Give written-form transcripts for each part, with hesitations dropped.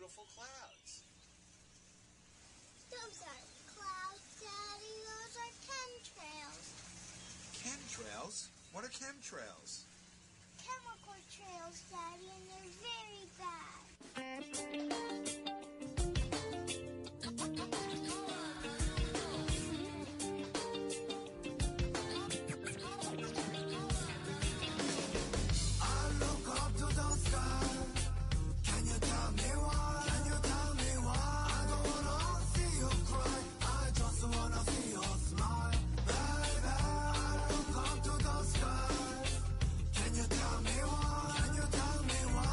beautiful clouds? Those aren't clouds, Daddy. Those are chemtrails. Chemtrails? What are chemtrails? Chemical trails, Daddy, and they're very bad. I look up to the sky. Can you tell me why? Can you tell me why? I don't wanna see you cry. I just wanna see you smile. Baby, I look up to the sky. Can you tell me why? Can you tell me why? I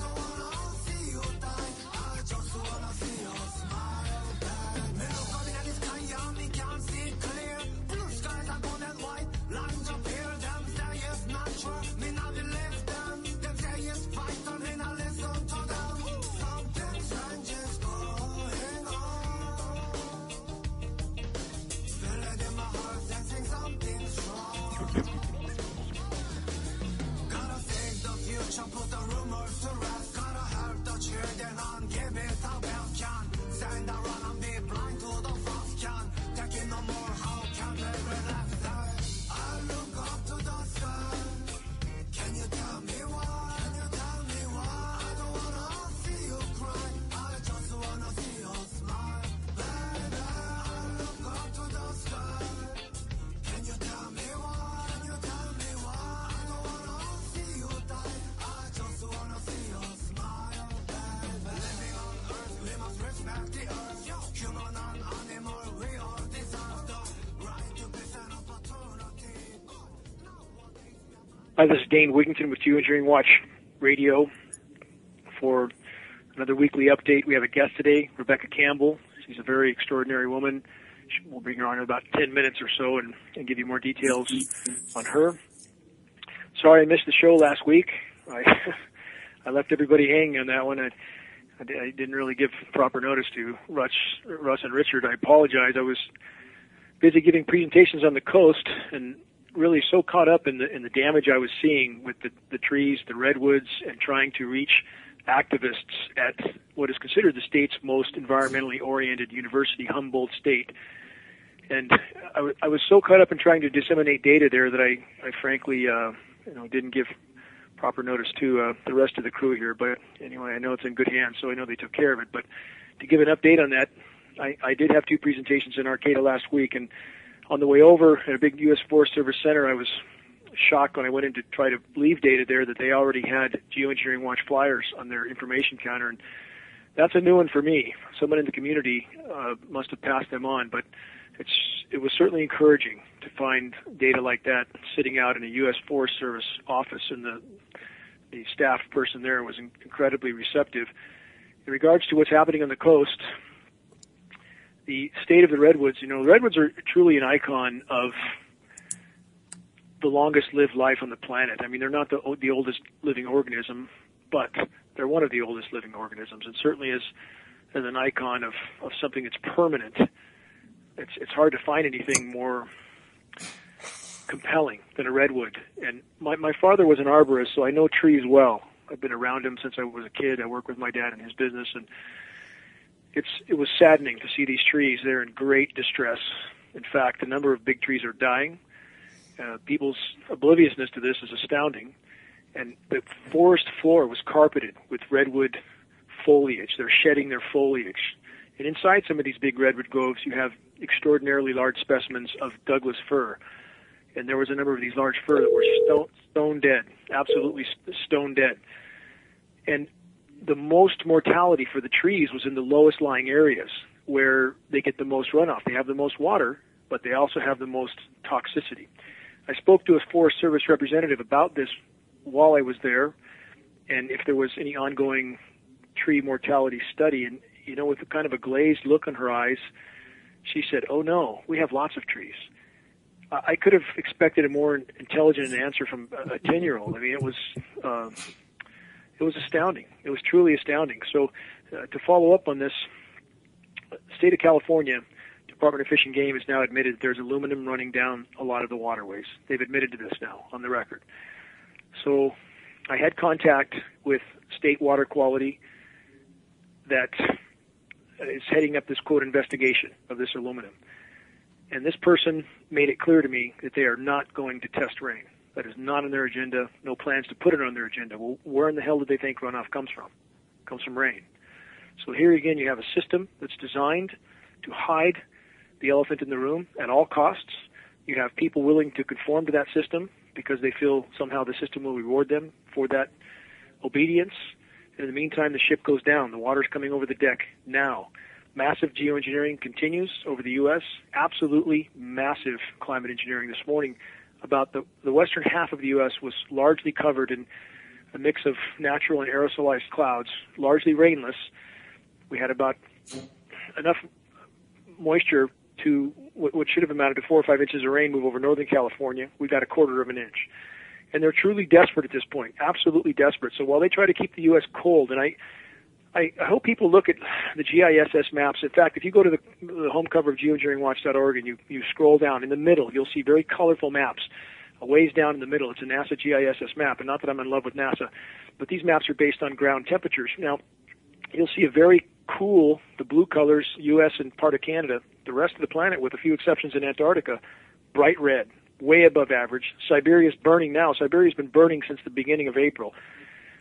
don't wanna see you die. I just wanna see you smile. Baby, look up in the sky and we can see clear. Blue skies are gold and white. Lines appear. Them say it's natural. Me not believe them. Them say it's vital. Me not listen to them. Something strange is going on. Feel it in my heart, sensing something strong. Gotta save the future, put the rumors to rest. Gotta help the children and give it a best can. Stand around and be blind to the fast can. Taking no more, how can they relax? I look up to the sky. Can you tell me why? Can you tell me why? I don't wanna see you cry. I just wanna see you smile. Baby, I look up to the sky. Can you tell me why? Can you tell me why? I don't wanna see you die. I just wanna see you smile. Baby, living on earth, we must respect the earth. Human and animal, we all deserve the right to peace and opportunity. Hi, this is Dane Wigington with GeoEngineering Watch Radio for another weekly update. We have a guest today, Rebecca Campbell. She's a very extraordinary woman. We'll bring her on in about 10 minutes or so and give you more details on her. Sorry I missed the show last week. I left everybody hanging on that one. I didn't really give proper notice to Russ and Richard. I apologize. I was busy giving presentations on the coast and really so caught up in the damage I was seeing with the trees, the redwoods, and trying to reach activists at what is considered the state's most environmentally oriented university, Humboldt State. And I was so caught up in trying to disseminate data there that I frankly didn't give proper notice to the rest of the crew here. But anyway, I know it's in good hands, so I know they took care of it. But to give an update on that, I did have two presentations in Arcata last week, and on the way over at a big U.S. Forest Service center, I was shocked when I went in to try to leave data there that they already had GeoEngineering Watch flyers on their information counter, and that's a new one for me. Someone in the community must have passed them on, but it was certainly encouraging to find data like that sitting out in a U.S. Forest Service office, and the staff person there was incredibly receptive. In regards to what's happening on the coast, the state of the redwoods, the redwoods are truly an icon of the longest lived life on the planet. I mean, they're not the oldest living organism, but they're one of the oldest living organisms, and certainly as an icon of something that's permanent. It's hard to find anything more compelling than a redwood. And my father was an arborist, so I know trees well. I've been around him since I was a kid. I work with my dad in his business, and it was saddening to see these trees. They're in great distress. In fact, the number of big trees are dying. People's obliviousness to this is astounding. And the forest floor was carpeted with redwood foliage. They're shedding their foliage. And inside some of these big redwood groves, you have extraordinarily large specimens of Douglas fir. And there was a number of these large fir that were stone dead, absolutely stone dead. And the most mortality for the trees was in the lowest lying areas where they get the most runoff. They have the most water, but they also have the most toxicity. I spoke to a Forest Service representative about this while I was there, and if there was any ongoing tree mortality study. And, with kind of a glazed look in her eyes, she said, "Oh no, we have lots of trees." I could have expected a more intelligent answer from a 10-year-old. I mean, it was astounding. It was truly astounding. So to follow up on this, state of California, Department of Fish and Game has now admitted there's aluminum running down a lot of the waterways. They've admitted to this now on the record. So I had contact with state water quality. that is heading up this, quote, investigation of this aluminum. And this person made it clear to me that they are not going to test rain. That is not on their agenda, no plans to put it on their agenda. Well, where in the hell did they think runoff comes from? It comes from rain. So here again, you have a system that's designed to hide the elephant in the room at all costs. You have people willing to conform to that system because they feel somehow the system will reward them for that obedience. And in the meantime, the ship goes down. The water's coming over the deck now. Massive geoengineering continues over the U.S. Absolutely massive climate engineering. This morning, about the western half of the U.S. was largely covered in a mix of natural and aerosolized clouds, largely rainless. We had about enough moisture to what should have amounted to 4 or 5 inches of rain move over northern California. We got a quarter of an inch. And they're truly desperate at this point, absolutely desperate. So while they try to keep the U.S. cold, and I hope people look at the GISS maps. In fact, if you go to the home cover of GeoEngineeringWatch.org and you scroll down, in the middle, you'll see very colorful maps. A ways down in the middle, it's a NASA GISS map, and not that I'm in love with NASA, but these maps are based on ground temperatures. Now, you'll see a very cool, the blue colors, U.S. and part of Canada, the rest of the planet, with a few exceptions in Antarctica, bright red, way above average. Siberia's burning now. Siberia's been burning since the beginning of April,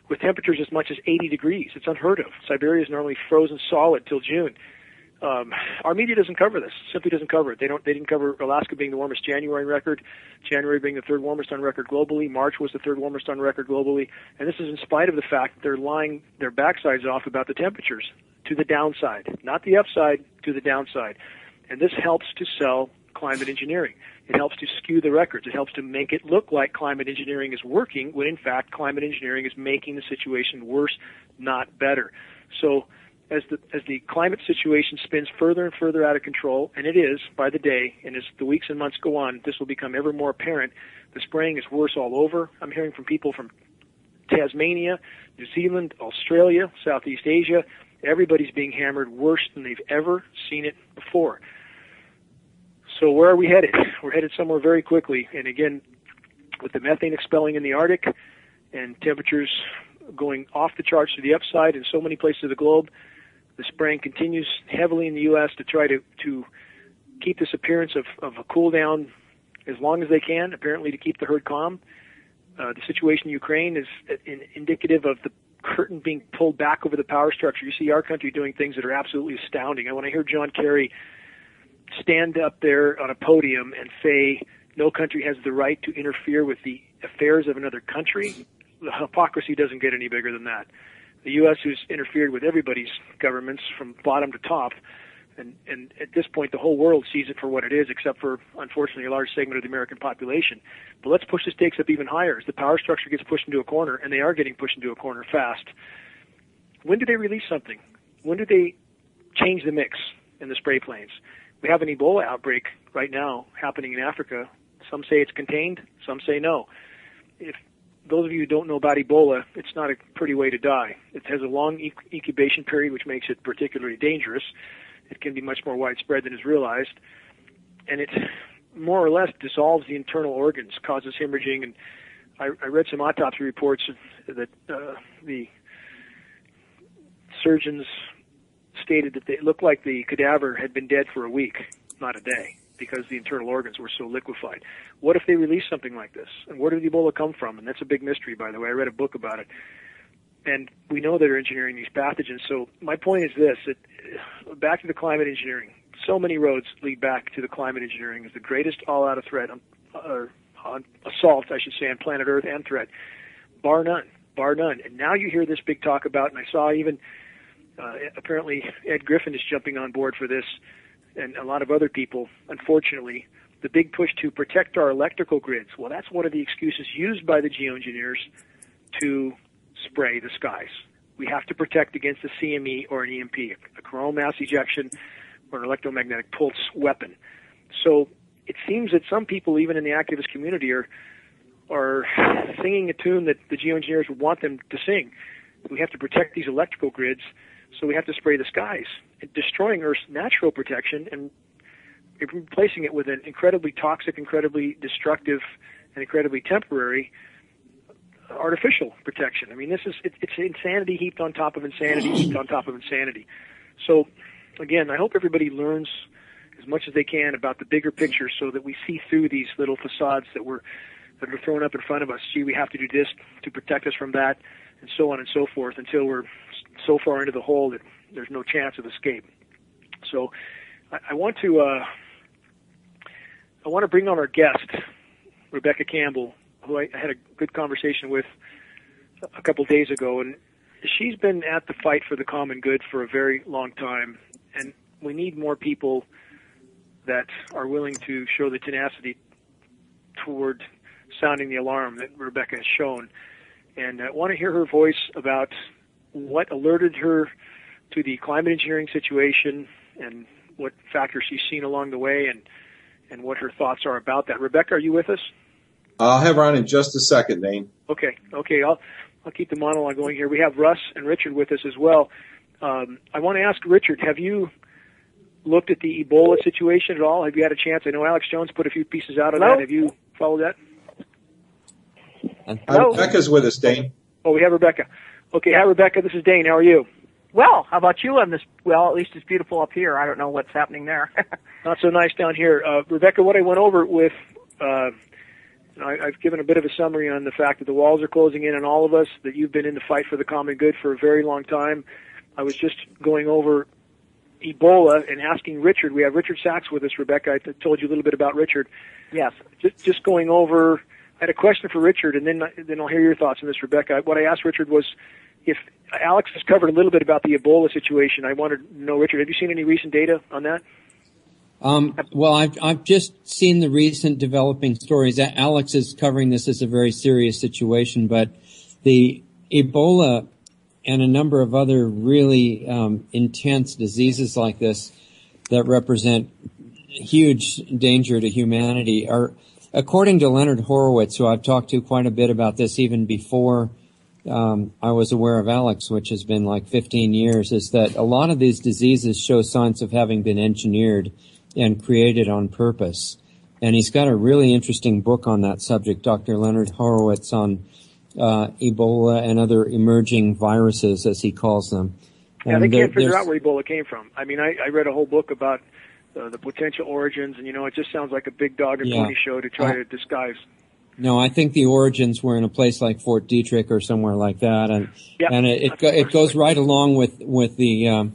with temperatures as much as 80 degrees. It's unheard of. Siberia is normally frozen solid till June. Our media doesn't cover this, simply doesn't cover it. They didn't cover Alaska being the warmest January on record, January being the third warmest on record globally, March was the third warmest on record globally, and this is in spite of the fact that they're lying their backsides off about the temperatures to the downside, not the upside, to the downside. And this helps to sell climate engineering. It helps to skew the records. It helps to make it look like climate engineering is working when, in fact, climate engineering is making the situation worse, not better. So as the climate situation spins further and further out of control, and it is by the day, and as the weeks and months go on, this will become ever more apparent. The spraying is worse all over. I'm hearing from people from Tasmania, New Zealand, Australia, Southeast Asia. Everybody's being hammered worse than they've ever seen it before. So where are we headed? We're headed somewhere very quickly. And again, with the methane expelling in the Arctic and temperatures going off the charts to the upside in so many places of the globe, the spraying continues heavily in the U.S. to try to keep this appearance of a cool down as long as they can, apparently to keep the herd calm. The situation in Ukraine is indicative of the curtain being pulled back over the power structure. You see our country doing things that are absolutely astounding. And when I hear John Kerry stand up there on a podium and say no country has the right to interfere with the affairs of another country, the hypocrisy doesn't get any bigger than that. The U.S., who's interfered with everybody's governments from bottom to top, and at this point the whole world sees it for what it is, except for, unfortunately, a large segment of the American population. But let's push the stakes up even higher. As the power structure gets pushed into a corner, and they are getting pushed into a corner fast, when do they release something? When do they change the mix in the spray planes? We have an Ebola outbreak right now happening in Africa. Some say it's contained, some say no. If those of you who don't know about Ebola, it's not a pretty way to die. It has a long incubation period, which makes it particularly dangerous. It can be much more widespread than is realized. And it more or less dissolves the internal organs, causes hemorrhaging. And I read some autopsy reports that the surgeons stated that it looked like the cadaver had been dead for a week, not a day, because the internal organs were so liquefied. What if they release something like this? And where did Ebola come from? And that's a big mystery, by the way. I read a book about it. And we know they're engineering these pathogens. So my point is this, back to the climate engineering. So many roads lead back to the climate engineering as the greatest all-out threat, assault, I should say, on planet Earth and threat, bar none, bar none. And now you hear this big talk about, and I saw even apparently Ed Griffin is jumping on board for this, and a lot of other people, unfortunately, the big push to protect our electrical grids. Well, that's one of the excuses used by the geoengineers to spray the skies. We have to protect against a CME or an EMP, a coronal mass ejection or an electromagnetic pulse weapon. So it seems that some people, even in the activist community, are singing a tune that the geoengineers would want them to sing. We have to protect these electrical grids, so we have to spray the skies, destroying Earth's natural protection and replacing it with an incredibly toxic, incredibly destructive, and incredibly temporary artificial protection. I mean, it's insanity heaped on top of insanity heaped on top of insanity. So, again, I hope everybody learns as much as they can about the bigger picture so that we see through these little facades that are thrown up in front of us. Gee, we have to do this to protect us from that, and so on and so forth, until we're so far into the hole that there's no chance of escape. So I want to bring on our guest, Rebecca Campbell, who I had a good conversation with a couple days ago, and she's been at the fight for the common good for a very long time, and we need more people that are willing to show the tenacity toward sounding the alarm that Rebecca has shown. And I want to hear her voice about what alerted her to the climate engineering situation and what factors she's seen along the way, and what her thoughts are about that. Rebecca, are you with us? I'll have her on in just a second, Dane. Okay. I'll keep the monologue going here. We have Russ and Richard with us as well. I want to ask Richard, have you looked at the Ebola situation at all? Have you had a chance? I know Alex Jones put a few pieces out on that. Have you followed that? Rebecca's with us, Dane. Oh, we have Rebecca. Okay, hi, Rebecca. This is Dane. How are you? Well, how about you on this? Well, at least it's beautiful up here. I don't know what's happening there. Not so nice down here. Rebecca, what I went over with, I've given a bit of a summary on the fact that the walls are closing in on all of us, that you've been in the fight for the common good for a very long time. I was just going over Ebola and asking Richard. We have Richard Sachs with us, Rebecca. I told you a little bit about Richard. Yes. Just going over, I had a question for Richard, and then I'll hear your thoughts on this, Rebecca. What I asked Richard was, if Alex has covered a little bit about the Ebola situation, I wanted to know, Richard, have you seen any recent data on that? Well, I've just seen the recent developing stories. Alex is covering this as a very serious situation, but the Ebola and a number of other really intense diseases like this that represent huge danger to humanity are, according to Leonard Horowitz, who I've talked to quite a bit about this even before I was aware of Alex, which has been like 15 years, is that a lot of these diseases show signs of having been engineered and created on purpose. And he's got a really interesting book on that subject, Dr. Leonard Horowitz, on Ebola and other emerging viruses, as he calls them. Yeah, they can't figure out where Ebola came from. I mean, I read a whole book about the potential origins, and, it just sounds like a big dog and pony show to try to disguise. No, I think the origins were in a place like Fort Detrick or somewhere like that, and it goes right along with the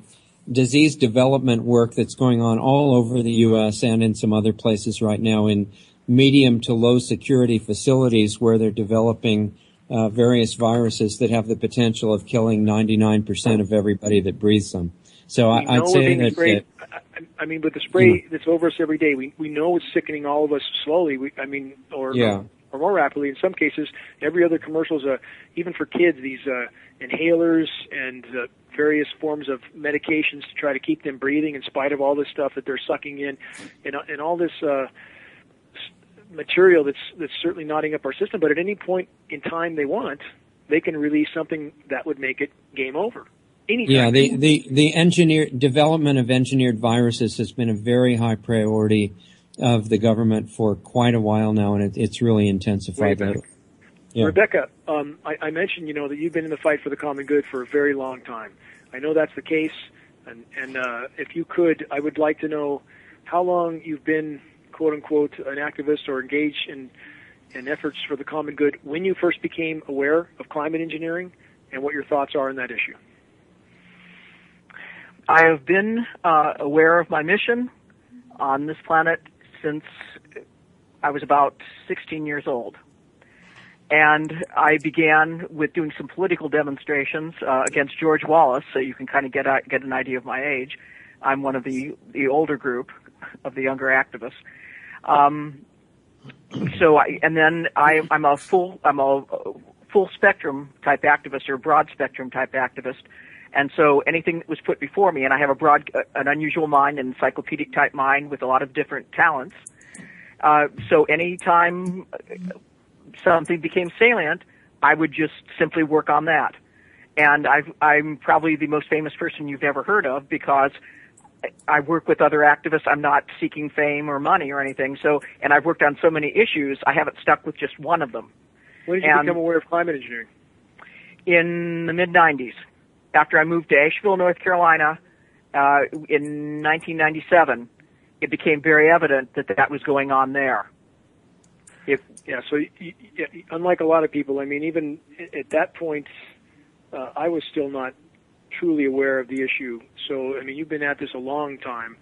disease development work that's going on all over the U.S. and in some other places right now in medium to low security facilities where they're developing various viruses that have the potential of killing 99% of everybody that breathes them. So I'd say that. I mean, with the spray that's over us every day, we know it's sickening all of us slowly. Or more rapidly. In some cases, every other commercial's even for kids, these inhalers and various forms of medications to try to keep them breathing in spite of all this stuff that they're sucking in, and all this material that's certainly knotting up our system. But at any point in time they want, they can release something that would make it game over. Anytime. Yeah, the development of engineered viruses has been a very high priority of the government for quite a while now, and it's really intensified. Rebecca, I mentioned, that you've been in the fight for the common good for a very long time. I know that's the case, and if you could, I would like to know how long you've been, quote unquote, an activist or engaged in efforts for the common good, when you first became aware of climate engineering, and what your thoughts are on that issue. I have been aware of my mission on this planet since I was about 16 years old. And I began with doing some political demonstrations against George Wallace, so you can kind of get an idea of my age. I'm one of the older group of the younger activists. I'm a full spectrum type activist, or broad spectrum type activist. And so anything that was put before me, and I have an unusual mind, an encyclopedic type mind with a lot of different talents. So anytime something became salient, I would just simply work on that. And I'm probably the most famous person you've ever heard of, because I work with other activists. I'm not seeking fame or money or anything. And I've worked on so many issues, I haven't stuck with just one of them. When did you become aware of climate engineering? In the mid-'90s. After I moved to Asheville, North Carolina, in 1997, it became very evident that that was going on there. So unlike a lot of people, I mean, even at that point, I was still not truly aware of the issue. So, I mean, you've been at this a long time.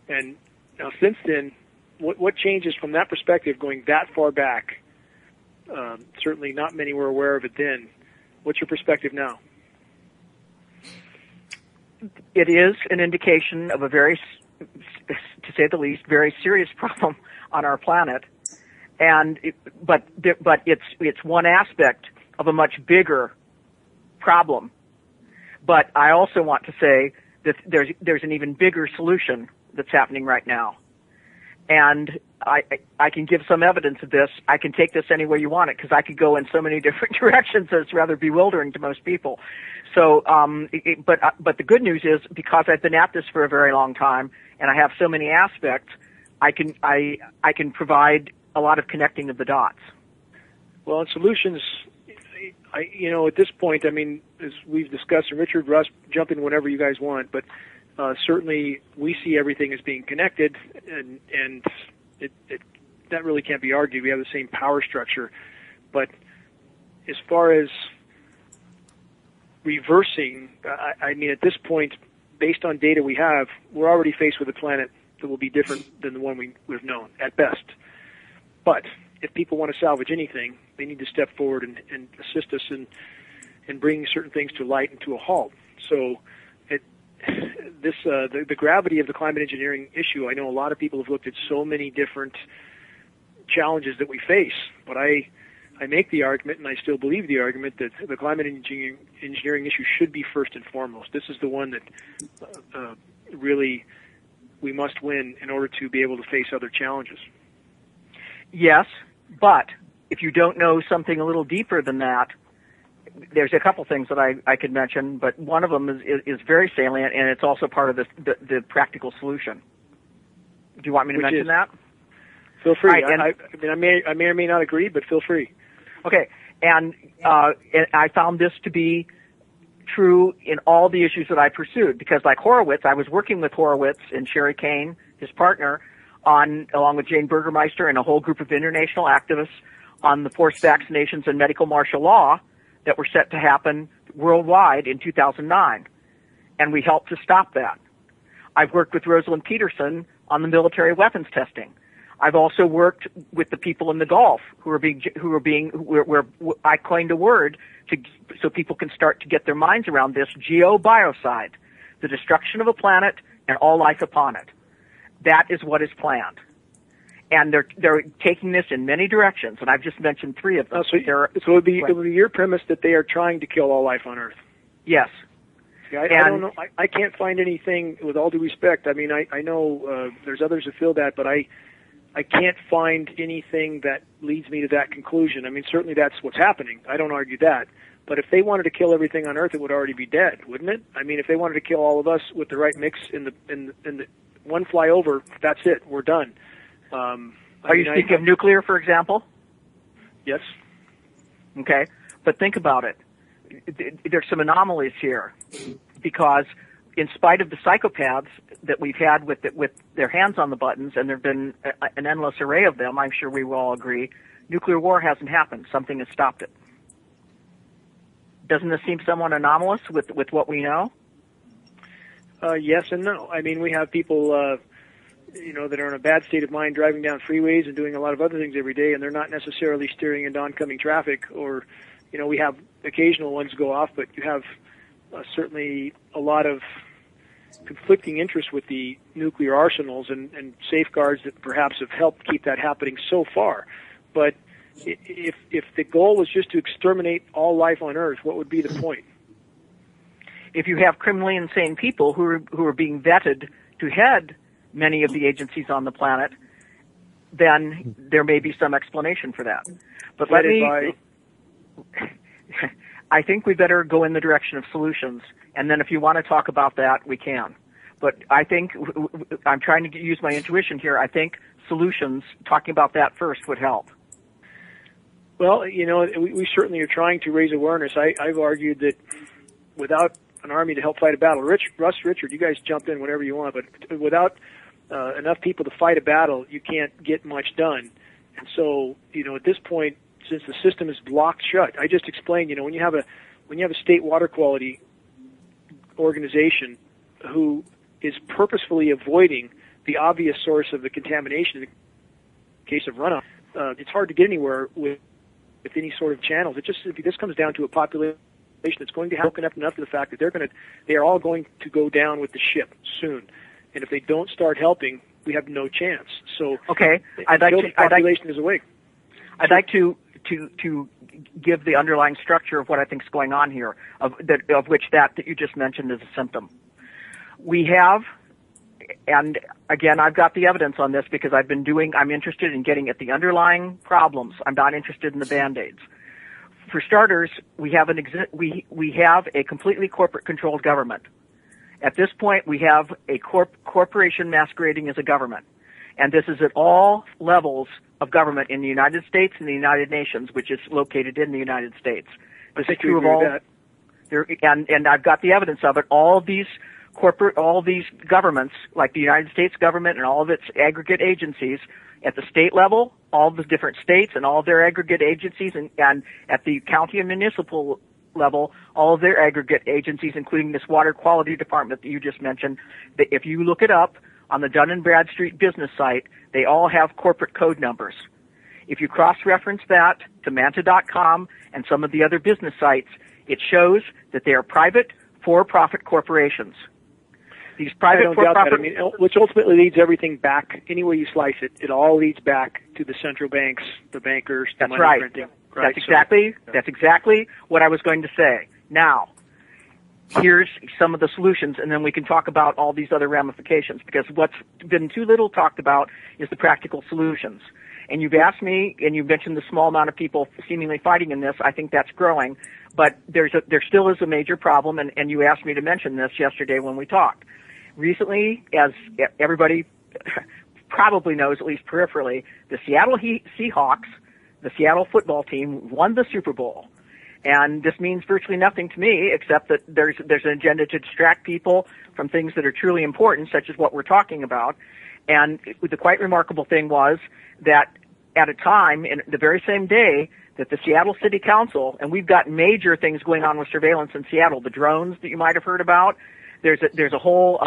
And now since then, what changes from that perspective going that far back? Certainly not many were aware of it then. What's your perspective now? It is an indication of a very, to say the least, very serious problem on our planet. And but it's one aspect of a much bigger problem. But I also want to say that there's an even bigger solution that's happening right now. And I can give some evidence of this. I can take this any way you want it, because I could go in so many different directions that it's rather bewildering to most people. So, but the good news is, because I've been at this for a very long time and I have so many aspects, I can provide a lot of connecting of the dots. Well, in solutions, at this point, I mean, as we've discussed, and Richard, Russ, jump in whenever you guys want, but certainly we see everything as being connected, and that really can't be argued. We have the same power structure. But as far as reversing, I mean, at this point, based on data we have, we're already faced with a planet that will be different than the one we've known, at best. But if people want to salvage anything, they need to step forward and assist us in bringing certain things to light and to a halt. So the gravity of the climate engineering issue, I know a lot of people have looked at so many different challenges that we face, but I make the argument, and I still believe the argument, that the climate engineering issue should be first and foremost. This is the one that really we must win in order to be able to face other challenges. Yes, but if you don't know something a little deeper than that, there's a couple things that I could mention, but one of them is very salient, and it's also part of the practical solution. Do you want me to mention that? Feel free. Right, I may or may not agree, but feel free. Okay, and I found this to be true in all the issues that I pursued, because like Horowitz, I was working with Horowitz and Sherry Kane, his partner, along with Jane Burgermeister and a whole group of international activists on the forced vaccinations and medical martial law that were set to happen worldwide in 2009. And we helped to stop that. I've worked with Rosalind Peterson on the military weapons testing. I've also worked with the people in the Gulf where I coined a word so people can start to get their minds around this: geobiocide, the destruction of a planet and all life upon it. That is what is planned. And they're taking this in many directions, and I've just mentioned three of them. So it would be your premise that they are trying to kill all life on Earth? Yes. See, I don't know. I can't find anything, with all due respect. I mean, I know there's others who feel that, but I can't find anything that leads me to that conclusion. I mean, certainly that's what's happening. I don't argue that. But if they wanted to kill everything on Earth, it would already be dead, wouldn't it? I mean, if they wanted to kill all of us with the right mix in the one flyover, that's it. We're done. Are you speaking of nuclear, for example? Yes. Okay, but think about it. There's some anomalies here, because in spite of the psychopaths that we've had with their hands on the buttons, and there have been an endless array of them, I'm sure we will all agree, nuclear war hasn't happened. Something has stopped it. Doesn't this seem somewhat anomalous with what we know? Yes and no. I mean, we have people that are in a bad state of mind driving down freeways and doing a lot of other things every day, and they're not necessarily steering into oncoming traffic, or, we have occasional ones go off, but you have certainly a lot of conflicting interests with the nuclear arsenals and safeguards that perhaps have helped keep that happening so far. But if the goal was just to exterminate all life on Earth, what would be the point? If you have criminally insane people who are being vetted to head many of the agencies on the planet, then there may be some explanation for that. But I think we better go in the direction of solutions, and then if you want to talk about that, we can. But I think I'm trying to use my intuition here. I think solutions, talking about that first, would help. Well, we certainly are trying to raise awareness. I've argued that without an army to help fight a battle, Russ, Richard, you guys jump in whenever you want, but without enough people to fight a battle, you can't get much done. And so, at this point, since the system is locked shut, I just explained, when you have a state water quality organization who is purposefully avoiding the obvious source of the contamination in the case of runoff, it's hard to get anywhere with any sort of channels. This comes down to a population that's going to have woken up enough to the fact that they are all going to go down with the ship soon. And if they don't start helping, we have no chance. So okay, the population is awake. I'd like to give the underlying structure of what I think is going on here, of which that you just mentioned is a symptom. We have, and again, I've got the evidence on this because I'm interested in getting at the underlying problems. I'm not interested in the Band-Aids. For starters, we have a completely corporate-controlled government. At this point, we have a corporation masquerading as a government. And this is at all levels of government in the United States and the United Nations, which is located in the United States. This is true of all. And I've got the evidence of it. All these governments, like the United States government and all of its aggregate agencies, at the state level, all the different states and all of their aggregate agencies, and at the county and municipal level, all of their aggregate agencies, including this water quality department that you just mentioned, if you look it up on the Dun & Bradstreet business site, they all have corporate code numbers. If you cross-reference that to Manta.com and some of the other business sites, it shows that they are private, for-profit corporations. These private for-profit... which ultimately leads everything back, any way you slice it, it all leads back to the central banks, the bankers, the money printing. Right. That's exactly what I was going to say. Now, here's some of the solutions, and then we can talk about all these other ramifications, because what's been too little talked about is the practical solutions. And you've asked me, and you've mentioned the small amount of people seemingly fighting in this. I think that's growing, but there still is a major problem, and you asked me to mention this yesterday when we talked. Recently, as everybody probably knows, at least peripherally, the Seattle Seahawks, the Seattle football team, won the Super Bowl. And this means virtually nothing to me, except that there's an agenda to distract people from things that are truly important, such as what we're talking about. And the quite remarkable thing was that at a time, in the very same day, that the Seattle City Council, and we've got major things going on with surveillance in Seattle, the drones that you might have heard about, there's a whole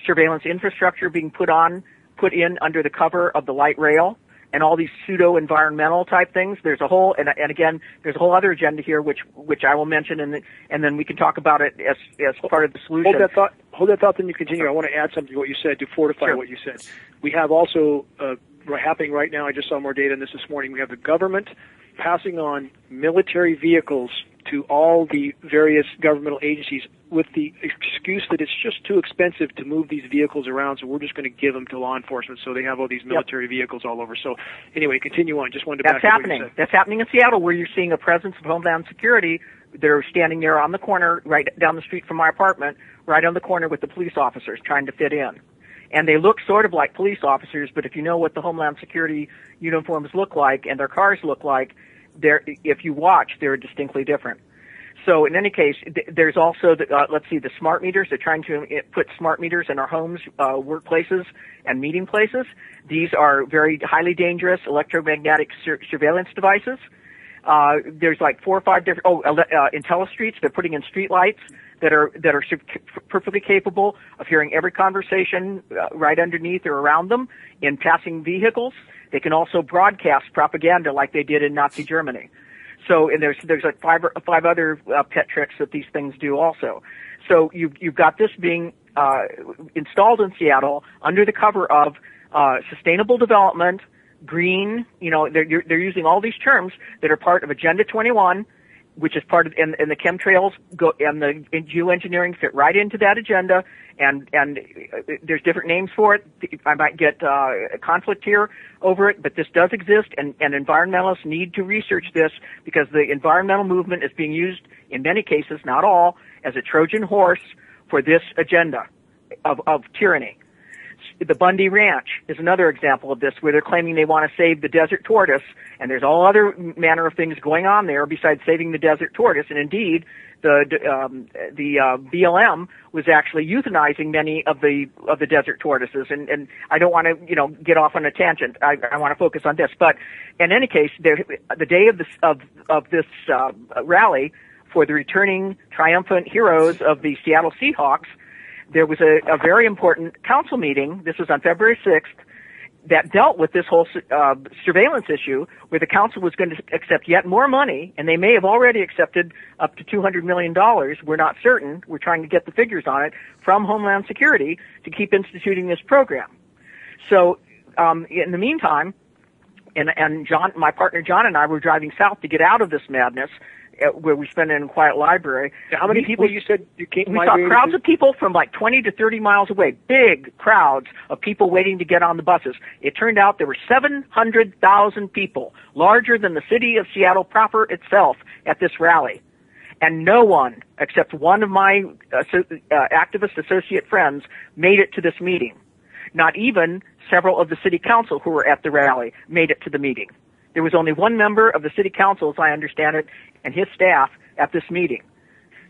surveillance infrastructure being put in under the cover of the light rail, and all these pseudo-environmental type things. There's a whole, and again, there's a whole other agenda here, which I will mention, and then we can talk about it as part of the solution. Hold that thought, then you continue. I want to add something to what you said, to fortify what you said. We have also, happening right now, I just saw more data on this morning, we have the government passing on military vehicles to all the various governmental agencies with the excuse that it's just too expensive to move these vehicles around, so we're just going to give them to law enforcement. So they have all these military vehicles all over. So anyway, continue on. Just wanted to back up what you said. That's happening in Seattle, where you're seeing a presence of Homeland Security. They're standing there on the corner, right down the street from my apartment, right on the corner with the police officers trying to fit in. And they look sort of like police officers, but if you know what the Homeland Security uniforms look like and their cars look like, if you watch, they're distinctly different. So in any case, there's also the smart meters. They're trying to put smart meters in our homes, workplaces, and meeting places. These are very highly dangerous electromagnetic surveillance devices. There's like 4 or 5 different. IntelliStreets. They're putting in street lights that are perfectly capable of hearing every conversation right underneath or around them in passing vehicles. They can also broadcast propaganda like they did in Nazi Germany. So, and there's like five other pet tricks that these things do also. So you've got this being installed in Seattle under the cover of sustainable development, green. They're using all these terms that are part of Agenda 21, which is part of, and the chemtrails and the GeoEngineering fit right into that agenda. And there's different names for it. I might get a conflict here over it, but this does exist, and environmentalists need to research this, because the environmental movement is being used in many cases, not all, as a Trojan horse for this agenda of tyranny. The Bundy Ranch is another example of this, where they're claiming they want to save the desert tortoise, and there's all other manner of things going on there besides saving the desert tortoise. And indeed, the BLM was actually euthanizing many of the desert tortoises. And I don't want to get off on a tangent. I want to focus on this. But in any case, the day of this rally for the returning triumphant heroes of the Seattle Seahawks, there was a very important council meeting. This was on February 6th that dealt with this whole surveillance issue, where the council was going to accept yet more money, and they may have already accepted up to $200 million. We're not certain. We're trying to get the figures on it from Homeland Security to keep instituting this program. So in the meantime, and John, my partner John, and I were driving south to get out of this madness, where we spent it in a quiet library. How many people you said you came? We saw crowds of people from like 20 to 30 miles away, big crowds of people waiting to get on the buses. It turned out there were 700,000 people, larger than the city of Seattle proper itself, at this rally. And no one, except one of my activist associate friends, made it to this meeting. Not even several of the city council who were at the rally made it to the meeting. There was only one member of the city council, as I understand it, and his staff at this meeting.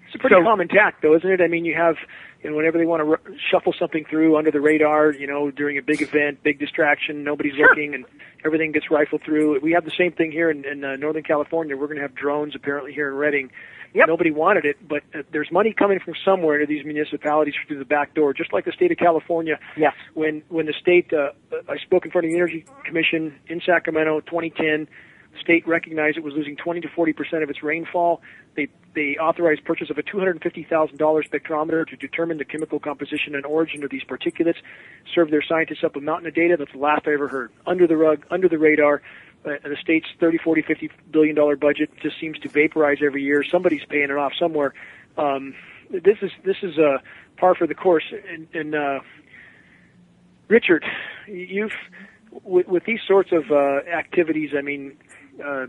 It's a pretty common tack, though, isn't it? I mean, you have, whenever they want to shuffle something through under the radar, during a big event, big distraction, nobody's looking, and everything gets rifled through. We have the same thing here in Northern California. We're going to have drones apparently here in Redding. Yep. Nobody wanted it, but there's money coming from somewhere into these municipalities through the back door, just like the state of California. Yes. When the state, I spoke in front of the Energy Commission in Sacramento, 2010. The state recognized it was losing 20 to 40% of its rainfall. They authorized purchase of a $250,000 spectrometer to determine the chemical composition and origin of these particulates. Served their scientists up a mountain of data. That's the last I ever heard. Under the rug, under the radar. The state's $30, $40, $50 billion budget just seems to vaporize every year. Somebody's paying it off somewhere. This is par for the course. And Richard, you've with these sorts of activities. I mean,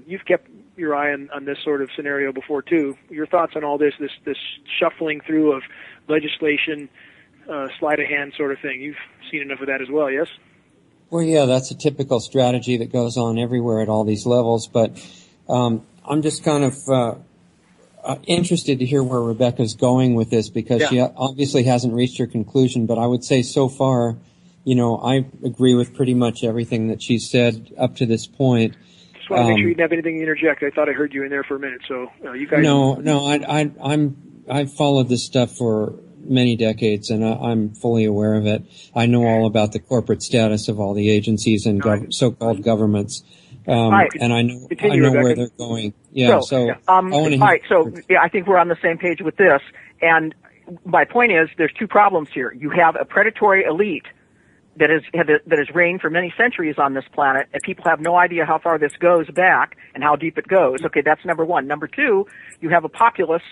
you've kept your eye on this sort of scenario before too. Your thoughts on all this shuffling through of legislation, sleight of hand sort of thing. You've seen enough of that as well, yes? Well, yeah, that's a typical strategy that goes on everywhere at all these levels. But I'm just kind of interested to hear where Rebecca's going with this, because she obviously hasn't reached her conclusion. But I would say so far, I agree with pretty much everything that she said up to this point. Just want to make sure you didn't have anything to interject. I thought I heard you in there for a minute. So you guys. No, I've followed this stuff for many decades, and I'm fully aware of it. I know all about the corporate status of all the agencies and so-called governments, and I know where they're going. Yeah, I want to. All right, so I think we're on the same page with this. And my point is, there's two problems here. You have a predatory elite that has reigned for many centuries on this planet, and people have no idea how far this goes back and how deep it goes. Okay, that's number one. Number two, you have a populace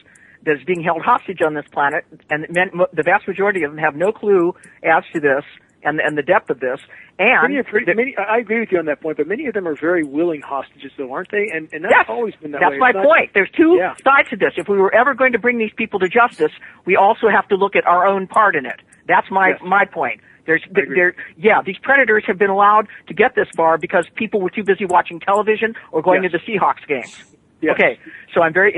that is being held hostage on this planet, and the vast majority of them have no clue as to this and the depth of this. And many, I agree with you on that point, but many of them are very willing hostages, though, aren't they? And that's always been that way. That's my point. There's two sides to this. If we were ever going to bring these people to justice, we also have to look at our own part in it. That's my point. These predators have been allowed to get this far because people were too busy watching television or going to the Seahawks games. Yes. Okay, so I'm very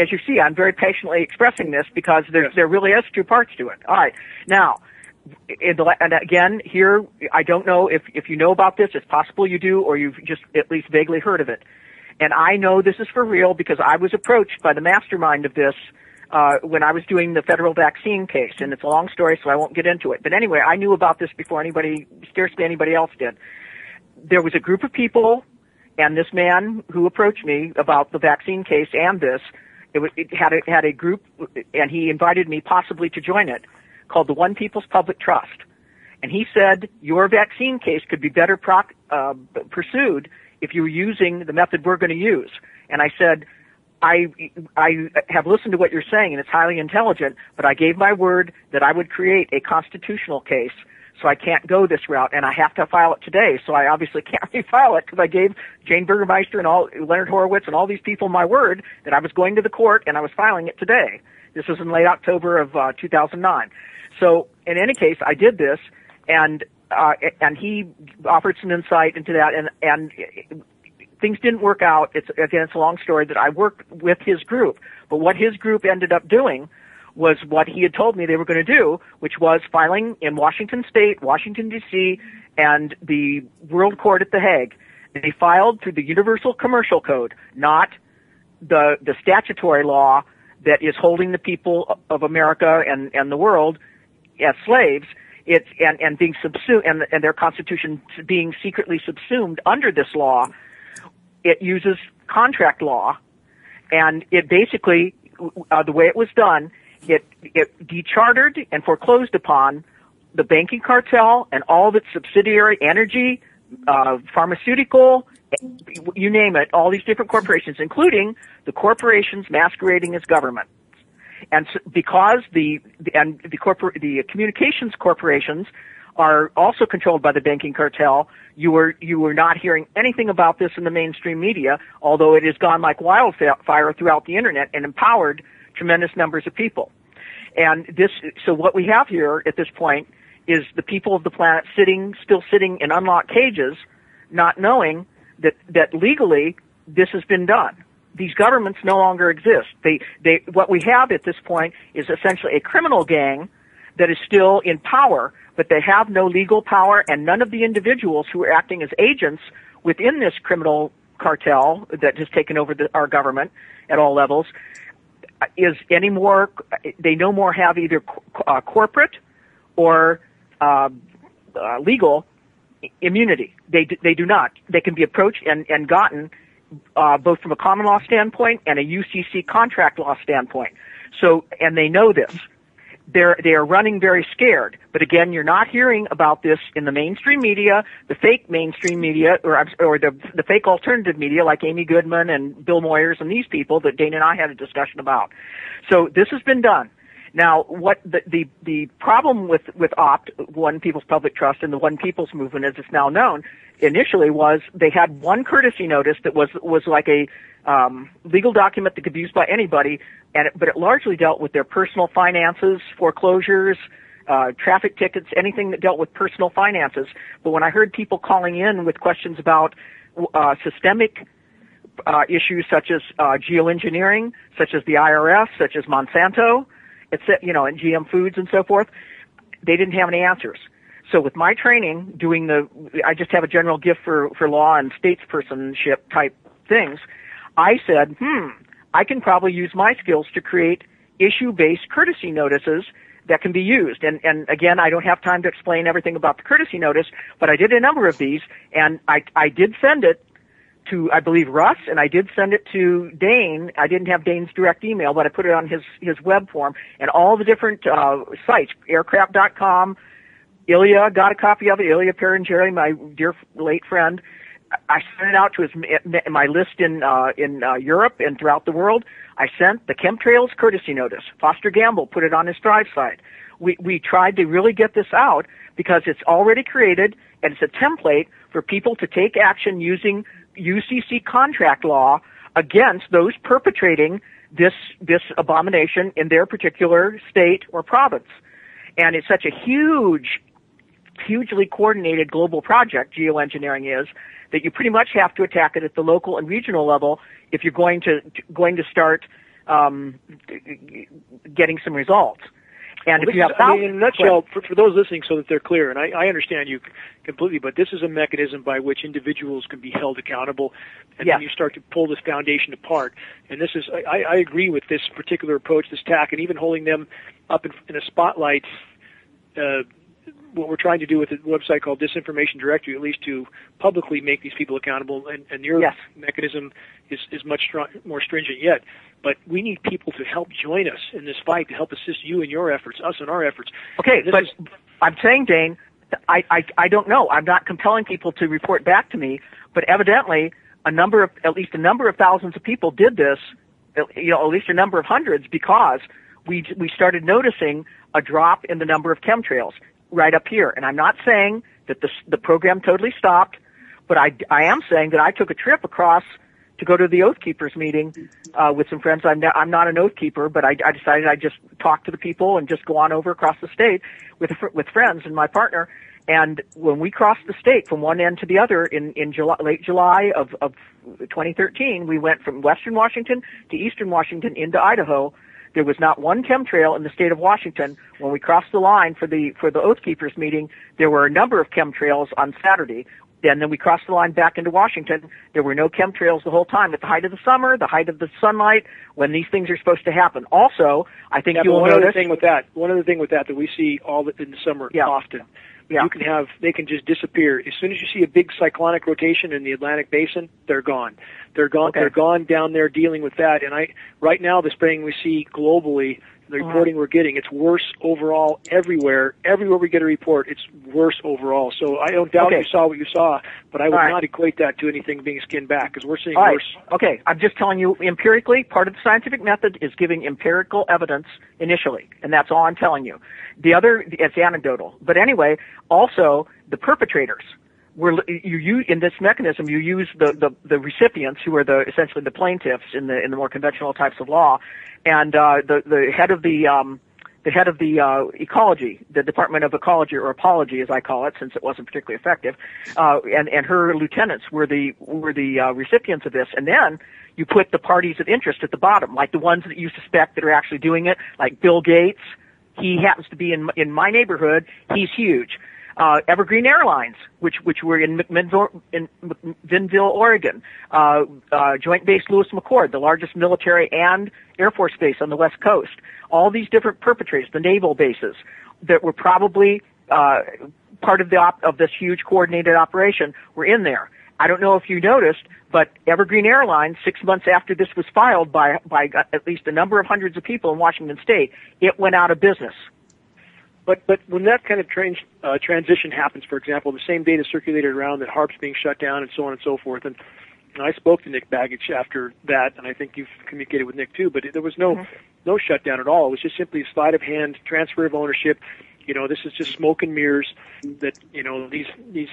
passionately expressing this because there really is two parts to it. All right, now, and again, here, I don't know if you know about this. It's possible you do, or you've just at least vaguely heard of it. And I know this is for real because I was approached by the mastermind of this when I was doing the federal vaccine case, and it's a long story, so I won't get into it. But anyway, I knew about this before scarcely anybody else did. There was a group of people. And this man who approached me about the vaccine case and this, it had a group, and he invited me possibly to join it, called the One People's Public Trust. And he said, your vaccine case could be better pursued if you were using the method we're going to use. And I said, I have listened to what you're saying, and it's highly intelligent, but I gave my word that I would create a constitutional case. So I can't go this route, and I have to file it today. So I obviously can't refile it because I gave Jane Burgermeister and Leonard Horowitz and all these people my word that I was going to the court and I was filing it today. This was in late October of 2009. So in any case, I did this, and and he offered some insight into that, and things didn't work out. It's a long story that I worked with his group, but what his group ended up doing was what he had told me they were going to do, which was filing in Washington State, Washington, D.C., and the World Court at The Hague. They filed through the Universal Commercial Code, not the statutory law that is holding the people of America and the world as slaves. It's and being subsumed, and their constitution being secretly subsumed under this law. It uses contract law, and it basically, the way it was done, it dechartered and foreclosed upon the banking cartel and all of its subsidiary energy, pharmaceutical, you name it, all these different corporations, including the corporations masquerading as government. And so, because the communications corporations are also controlled by the banking cartel, you were not hearing anything about this in the mainstream media, although it has gone like wildfire throughout the internet and empowered tremendous numbers of people. And so what we have here at this point is the people of the planet still sitting in unlocked cages, not knowing that legally this has been done. These governments no longer exist. What we have at this point is essentially a criminal gang that is still in power, but they have no legal power, and none of the individuals who are acting as agents within this criminal cartel that has taken over our government at all levels is anymore. They no more have either corporate or legal immunity. They do not. They can be approached and gotten both from a common law standpoint and a UCC contract law standpoint. So, and they know this. They are running very scared. But again, you're not hearing about this in the mainstream media, the fake mainstream media, or the fake alternative media like Amy Goodman and Bill Moyers and these people that Dane and I had a discussion about. So this has been done. Now, what the problem with OPT, One People's Public Trust, and the One People's Movement, as it's now known, initially was they had one courtesy notice that was like a legal document that could be used by anybody, but it largely dealt with their personal finances, foreclosures, traffic tickets, anything that dealt with personal finances. But when I heard people calling in with questions about systemic issues such as GeoEngineering, such as the IRS, such as Monsanto, and GM Foods and so forth, they didn't have any answers. So with my training, I just have a general gift for law and statespersonship type things. I said, I can probably use my skills to create issue-based courtesy notices that can be used. And again, I don't have time to explain everything about the courtesy notice, but I did a number of these, and I did send it to, I believe, Russ, and I did send it to Dane. I didn't have Dane's direct email, but I put it on his web form, and all the different sites, aircraft.com, Ilya got a copy of it, Ilya Perringeri, my dear late friend. I sent it out to my list in Europe and throughout the world. I sent the chemtrails courtesy notice. Foster Gamble put it on his Thrive site. We tried to really get this out because it's already created, and it's a template for people to take action using UCC contract law against those perpetrating this abomination in their particular state or province. And it's such a hugely coordinated global project, GeoEngineering is, that you pretty much have to attack it at the local and regional level if you're going to start getting some results. And if you have, in a nutshell, for those listening, so that they're clear, and I understand you completely, but this is a mechanism by which individuals can be held accountable, and then you start to pull this foundation apart. And this is, I agree with this particular approach, this tack, and even holding them up in a spotlight. What we're trying to do with a website called Disinformation Directory, at least to publicly make these people accountable, and your mechanism is much more stringent yet. But we need people to help join us in this fight, to help assist you in your efforts, us in our efforts. Okay, but I'm saying, Dane, I don't know. I'm not compelling people to report back to me, but evidently at least a number of thousands of people did this, at least a number of hundreds, because we started noticing a drop in the number of chemtrails right up here. And I'm not saying that the program totally stopped, but I am saying that I took a trip across to go to the Oath Keepers meeting with some friends. I'm not an Oath Keeper, but I decided I'd just talk to the people and just go on over across the state with friends and my partner. And when we crossed the state from one end to the other in July, late July of 2013, we went from western Washington to eastern Washington into Idaho. There was not one chemtrail in the state of Washington. When we crossed the line for the Oath Keepers meeting, there were a number of chemtrails on Saturday. And then we crossed the line back into Washington. There were no chemtrails the whole time. At the height of the summer, the height of the sunlight, when these things are supposed to happen. Also, I think you'll one notice. One other thing with that we see in the summer often. Yeah. They can just disappear. As soon as you see a big cyclonic rotation in the Atlantic Basin, they're gone. They're gone. Okay. They're gone down there dealing with that. And right now the spraying we see globally, the reporting we're getting, it's worse overall everywhere. Everywhere we get a report, it's worse overall. So I don't doubt you saw what you saw, but I would not equate that to anything being skinned back, because we're seeing worse. Okay, I'm just telling you empirically, part of the scientific method is giving empirical evidence initially, and that's all I'm telling you. The other, it's anecdotal. But anyway, also the perpetrators. You use in this mechanism. You use the recipients, who are essentially the plaintiffs in the more conventional types of law, and the head of the ecology, the Department of Ecology, or Apology as I call it, since it wasn't particularly effective, and her lieutenants were the recipients of this, and then you put the parties of interest at the bottom, like the ones that you suspect that are actually doing it, like Bill Gates. He happens to be in my neighborhood. He's huge. Evergreen Airlines, which were in Vinville, Oregon. Joint Base Lewis McChord, the largest military and Air Force base on the West Coast. All these different perpetrators, the naval bases, that were probably part of this huge coordinated operation, were in there. I don't know if you noticed, but Evergreen Airlines, 6 months after this was filed by at least a number of hundreds of people in Washington State, it went out of business. But when that kind of transition happens, for example, the same data circulated around that HAARP's being shut down and so on and so forth, and I spoke to Nick Baggage after that, and I think you've communicated with Nick too, but there was no shutdown at all. It was just simply a sleight of hand, transfer of ownership. This is just smoke and mirrors that, these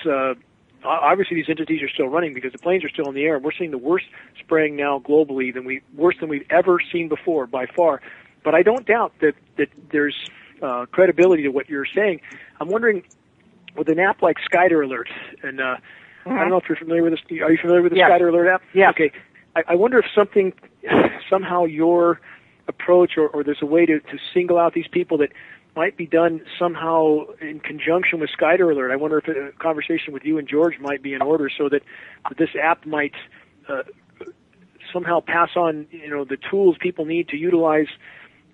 obviously these entities are still running because the planes are still in the air. We're seeing the worst spraying now globally worse than we've ever seen before by far. But I don't doubt that there's credibility to what you're saying. I'm wondering, with an app like Skyder Alert, and I don't know if you're familiar with this. Are you familiar with the Skyder Alert app? Yeah. Okay. I wonder if somehow your approach, or there's a way to single out these people that might be done somehow in conjunction with Skyder Alert. I wonder if a conversation with you and George might be in order, so that this app might somehow pass on, the tools people need to utilize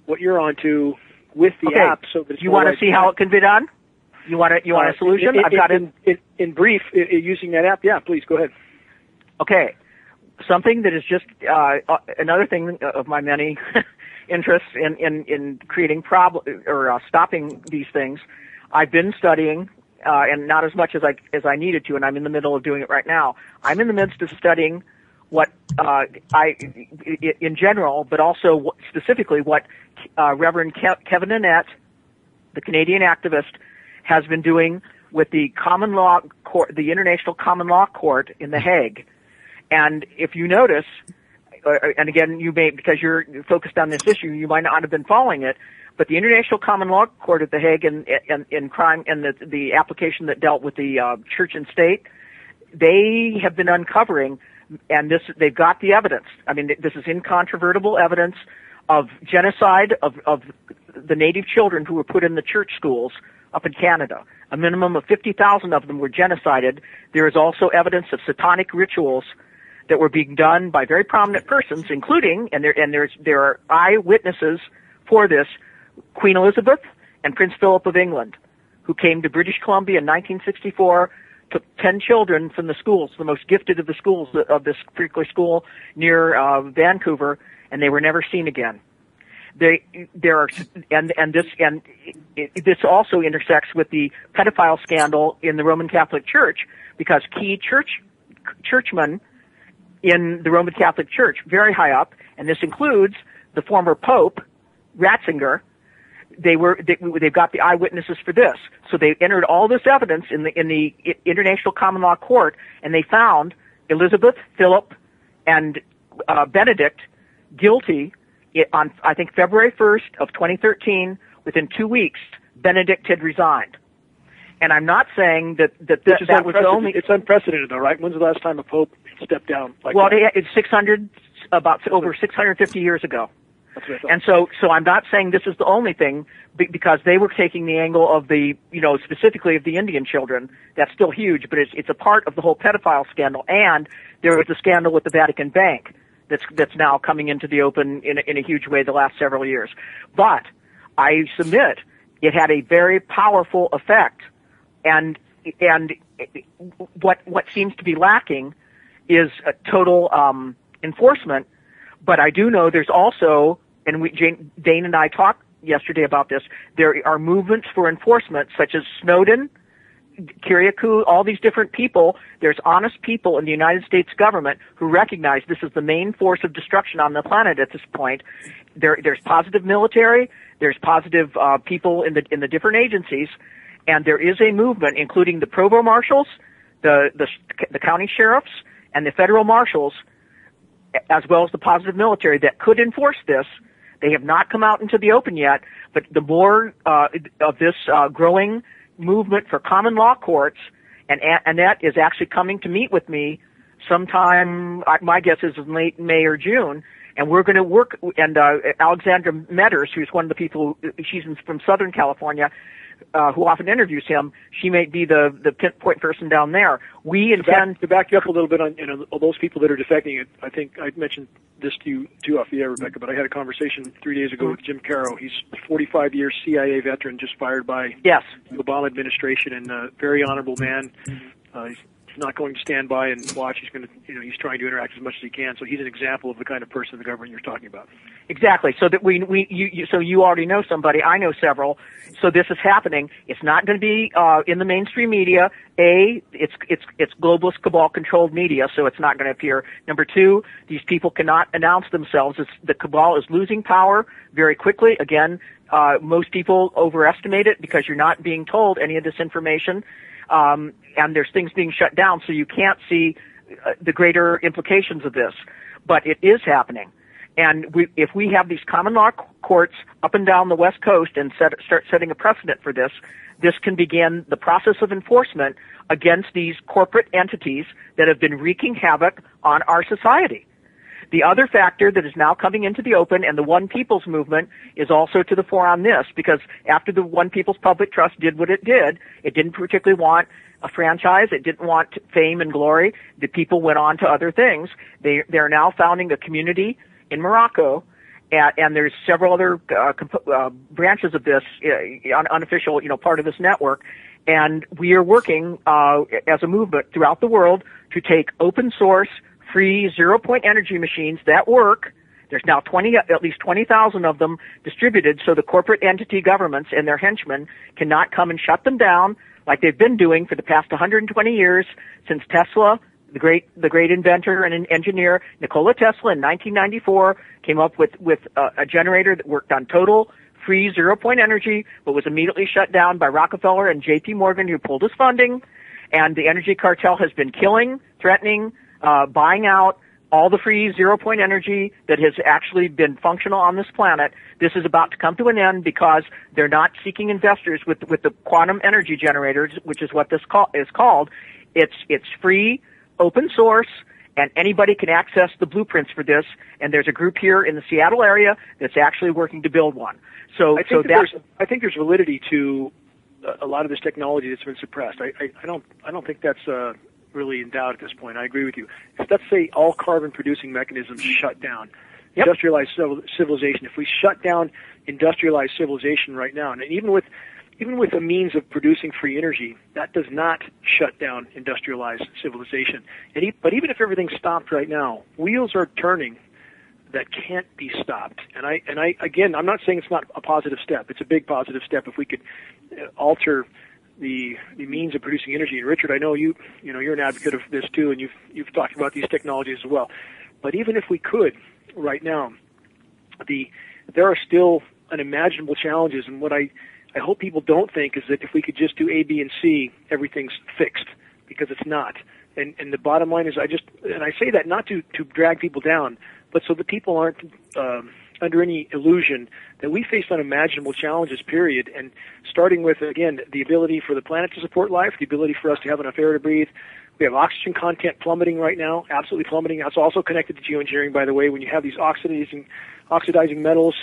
what you're onto with the app, so that it's you want to see how it can be done? You want a solution? I've got it in brief. Using that app, yeah. Please go ahead. Okay, something that is just another thing of my many interests in creating stopping these things. I've been studying, and not as much as I needed to, and I'm in the middle of doing it right now. I'm in the midst of studying what in general, but also specifically what Reverend Kevin Annett, the Canadian activist, has been doing with the common law court, the International Common Law Court in The Hague. And if you notice, and again, you may, because you're focused on this issue, you might not have been following it, but the International Common Law Court at The Hague in crime and the application that dealt with the church and state, they have been uncovering, and they've got the evidence. I mean, this is incontrovertible evidence of genocide of the native children who were put in the church schools up in Canada. A minimum of 50,000 of them were genocided. There is also evidence of satanic rituals that were being done by very prominent persons, including, and there are eyewitnesses for this, Queen Elizabeth and Prince Philip of England, who came to British Columbia in 1964, took 10 children from the schools, the most gifted of the schools of this particular school near Vancouver, and they were never seen again. This also intersects with the pedophile scandal in the Roman Catholic Church, because key churchmen in the Roman Catholic Church, very high up, and this includes the former Pope, Ratzinger. They've got the eyewitnesses for this. So they entered all this evidence in the International Common Law Court, and they found Elizabeth, Philip, and Benedict guilty on, I think, February 1st of 2013. Within 2 weeks, Benedict had resigned. And I'm not saying that was the only. It's unprecedented, though, right? When's the last time a pope stepped down like well, that? It's over 650 years ago. That's what I thought. And so I'm not saying this is the only thing, because they were taking the angle of specifically of the Indian children. That's still huge, but it's a part of the whole pedophile scandal. And there was a scandal with the Vatican Bank that's now coming into the open in a huge way the last several years. But I submit it had a very powerful effect, and what seems to be lacking is a total enforcement. But I do know there's also, and Dane and I talked yesterday about this, there are movements for enforcement, such as Snowden, Kiriakou, all these different people. There's honest people in the United States government who recognize this is the main force of destruction on the planet at this point. There's positive military, there's positive people in the different agencies, and there is a movement, including the provost marshals, the county sheriffs, and the federal marshals, as well as the positive military, that could enforce this. They have not come out into the open yet, but the more of this growing movement for common law courts, and Annette is actually coming to meet with me sometime, my guess is in late May or June, and we're going to work, and Alexandra Metters, who's one of the people, she's from Southern California, who often interviews him, she may be the pinpoint person down there. We intend to back you up a little bit on all those people that are defecting. I think I mentioned this to you too off the air, Rebecca, but I had a conversation 3 days ago with Jim Caro. He's a 45-year CIA veteran, just fired by the Obama administration, and a very honorable man. He's not going to stand by and watch. He's going to, he's trying to interact as much as he can. So he's an example of the kind of person in the government you're talking about. Exactly. So that so you already know somebody. I know several. So this is happening. It's not going to be in the mainstream media. It's globalist cabal controlled media, so it's not going to appear. Number two, these people cannot announce themselves. The cabal is losing power very quickly. Again, most people overestimate it because you're not being told any of this information. And there's things being shut down, so you can't see the greater implications of this. But it is happening. And if we have these common law courts up and down the West Coast and start setting a precedent for this, this can begin the process of enforcement against these corporate entities that have been wreaking havoc on our society. The other factor that is now coming into the open, and the One People's movement is also to the fore on this, because after the One People's Public Trust did what it didn't particularly want a franchise. It didn't want fame and glory. The people went on to other things. They're now founding a community in Morocco, and there's several other branches of this unofficial, part of this network. And we are working as a movement throughout the world to take open source, free, zero-point energy machines that work. There's now at least 20,000 of them distributed, so the corporate entity governments and their henchmen cannot come and shut them down like they've been doing for the past 120 years since Tesla, the great inventor and engineer Nikola Tesla in 1994 came up with a generator that worked on total free zero-point energy, but was immediately shut down by Rockefeller and J.P. Morgan, who pulled his funding. And the energy cartel has been killing, threatening, buying out all the free zero-point energy that has actually been functional on this planet. This is about to come to an end because they're not seeking investors with the quantum energy generators, which is what this is called. It's free, open source, and anybody can access the blueprints for this. And there's a group here in the Seattle area that's actually working to build one. I think there's validity to a lot of this technology that's been suppressed. I don't think that's really in doubt at this point. I agree with you. Let's say all carbon-producing mechanisms shut down. Yep. Industrialized civilization. If we shut down industrialized civilization right now, and even with a means of producing free energy, that does not shut down industrialized civilization. But even if everything stopped right now, wheels are turning that can't be stopped. And I again, I'm not saying it's not a positive step. It's a big positive step if we could alter the means of producing energy. And Richard, I know you're an advocate of this too, and you've talked about these technologies as well. But even if we could right now, there are still unimaginable challenges. And what I hope people don't think is that if we could just do A, B, and C, everything's fixed, because it's not. And the bottom line is, I say that not to drag people down, but so that people aren't under any illusion that we face unimaginable challenges, period. And starting with, again, the ability for the planet to support life, the ability for us to have enough air to breathe. We have oxygen content plummeting right now, absolutely plummeting. That's also connected to geoengineering, by the way. When you have these oxidizing metals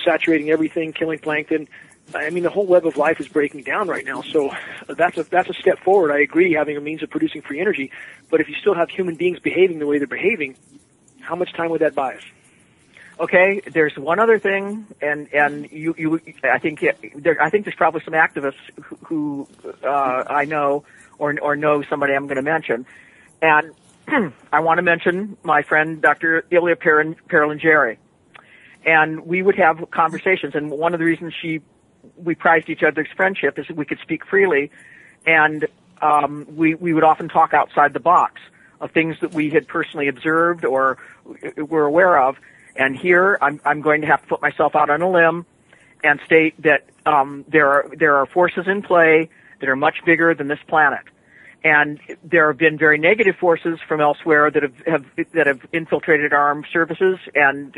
saturating everything, killing plankton, I mean, the whole web of life is breaking down right now. So that's a step forward. I agree, having a means of producing free energy. But if you still have human beings behaving the way they're behaving, how much time would that buy us? Okay, there's one other thing, and I think there's probably some activists who I know or know somebody I'm going to mention, and I want to mention my friend Dr. Ilya Perlingeri, and we would have conversations, and one of the reasons we prized each other's friendship is that we could speak freely, and we would often talk outside the box of things that we had personally observed or were aware of. And here I'm going to have to put myself out on a limb and state that there are forces in play that are much bigger than this planet. And there have been very negative forces from elsewhere that have infiltrated our armed services and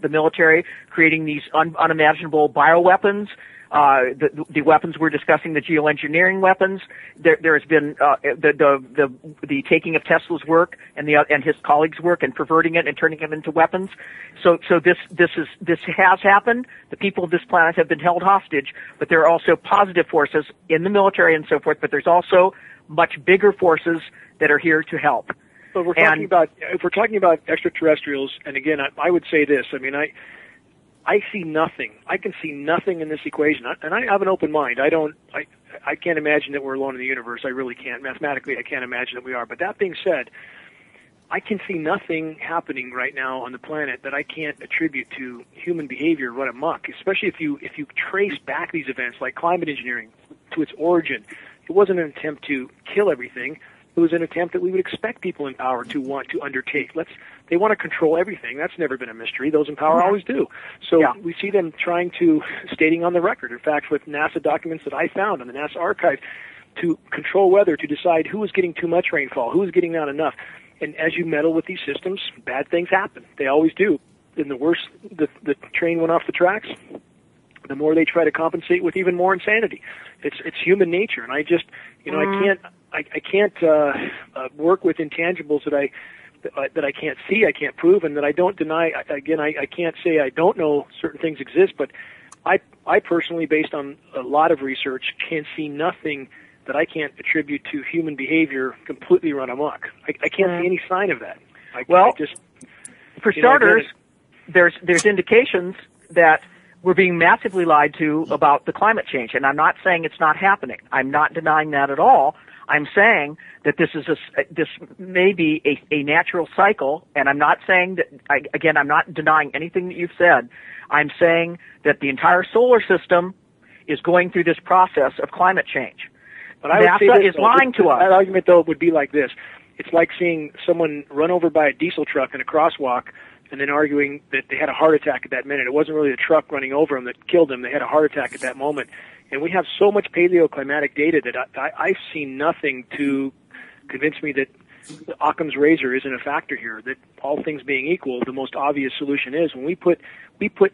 the military, creating these unimaginable bioweapons. The weapons we're discussing, the geoengineering weapons. There has been the taking of Tesla's work and his colleagues' work and perverting it and turning them into weapons. So this has happened. The people of this planet have been held hostage, but there are also positive forces in the military and so forth. But there's also much bigger forces that are here to help. But if we're talking about extraterrestrials, and again, I would say this. I mean, I see nothing. I can see nothing in this equation, and I have an open mind. I can't imagine that we're alone in the universe. I really can't. Mathematically, I can't imagine that we are. But that being said, I can see nothing happening right now on the planet that I can't attribute to human behavior run amok. Especially if you trace back these events like climate engineering to its origin. It wasn't an attempt to kill everything. It was an attempt that we would expect people in power to want to undertake. They want to control everything. That's never been a mystery. Those in power always do. So we see them stating on the record, in fact, with NASA documents that I found in the NASA archive, to control weather, to decide who was getting too much rainfall, who was getting not enough. And as you meddle with these systems, bad things happen. They always do. And the worse the train went off the tracks, the more they try to compensate with even more insanity. It's human nature, and I just, I can't work with intangibles that I can't see, I can't prove, and that I don't deny. Again, I can't say I don't know certain things exist, but I personally, based on a lot of research, can see nothing that I can't attribute to human behavior completely run amok. I can't see any sign of that. For starters, there's indications that we're being massively lied to about the climate change, and I'm not saying it's not happening. I'm not denying that at all. I'm saying that this may be a natural cycle, and I'm not saying that. I'm not denying anything that you've said. I'm saying that the entire solar system is going through this process of climate change. But I would say NASA is lying to us. That argument, though, would be like this: it's like seeing someone run over by a diesel truck in a crosswalk, and then arguing that they had a heart attack at that minute. It wasn't really the truck running over them that killed them. They had a heart attack at that moment. And we have so much paleoclimatic data that I've seen nothing to convince me that Occam's razor isn't a factor here, that all things being equal, the most obvious solution is when we put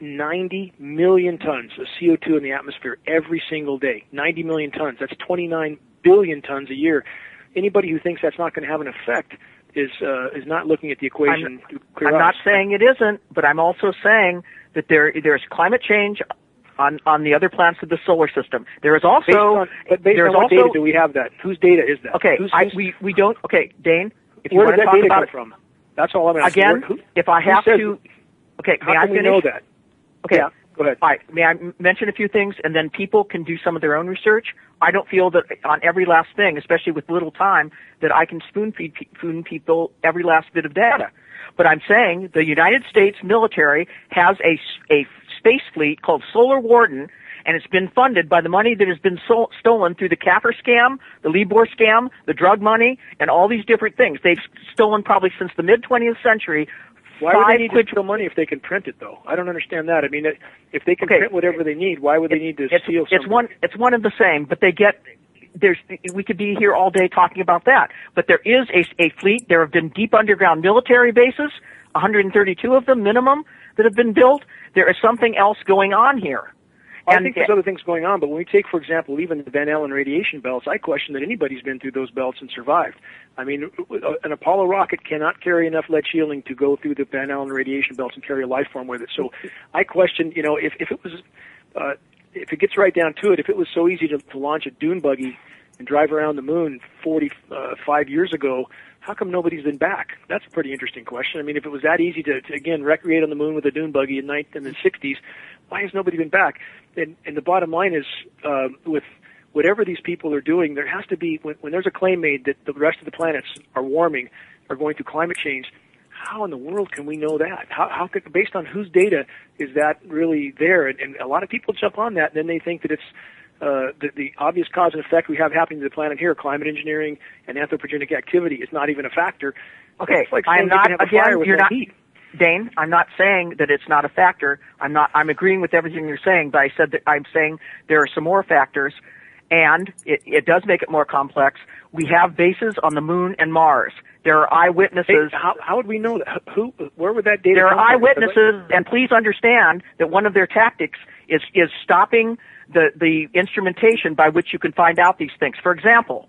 90 million tons of CO2 in the atmosphere every single day. 90 million tons. That's 29 billion tons a year. Anybody who thinks that's not going to have an effect is not looking at the equation. I'm not saying it isn't, but I'm also saying that there's climate change on the other planets of the solar system. There is also based on what data do we have that? Whose data is that? Okay, we don't. Okay, Dane, if you where want did to that talk data about come it from? That's all I'm asking. Again, if I have to. Okay, may I finish? How can we know that? Okay, yeah, go ahead. All right, may I mention a few things, and then people can do some of their own research? I don't feel that on every last thing, especially with little time, that I can spoon feed people every last bit of data. But I'm saying the United States military has a space fleet called Solar Warden, and it's been funded by the money that has been stolen through the Capper scam, the Libor scam, the drug money, and all these different things. They've stolen probably since the mid-20th century. Why would they need to steal money if they can print it, though? I don't understand that. I mean, if they can print whatever they need, why would they need to steal something? It's one of the same, but we could be here all day talking about that. But there is a fleet. There have been deep underground military bases, 132 of them minimum, that have been built. There is something else going on here. I think there's other things going on, but when we take, for example, even the Van Allen radiation belts, I question that anybody's been through those belts and survived. I mean, an Apollo rocket cannot carry enough lead shielding to go through the Van Allen radiation belts and carry a life form with it. So I question, if it was, if it gets right down to it, if it was so easy to launch a dune buggy and drive around the moon 45 years ago, how come nobody's been back? That's a pretty interesting question. I mean, if it was that easy to again, recreate on the moon with a dune buggy in the 60s, why has nobody been back? And the bottom line is, with whatever these people are doing, there has to be, when there's a claim made that the rest of the planets are warming, are going through climate change, how in the world can we know that? How could, based on whose data is that really there? And a lot of people jump on that, and then they think that it's the obvious cause and effect we have happening to the planet here, climate engineering and anthropogenic activity, is not even a factor. Okay, like I'm not, again, you're not, heat. Dane, I'm not saying that it's not a factor. I'm agreeing with everything you're saying, but I said that I'm saying there are some more factors, and it does make it more complex. We have bases on the moon and Mars. There are eyewitnesses. Hey, how would we know that? Where would that data come from? There are eyewitnesses, from? and please understand that one of their tactics is stopping the instrumentation by which you can find out these things. For example,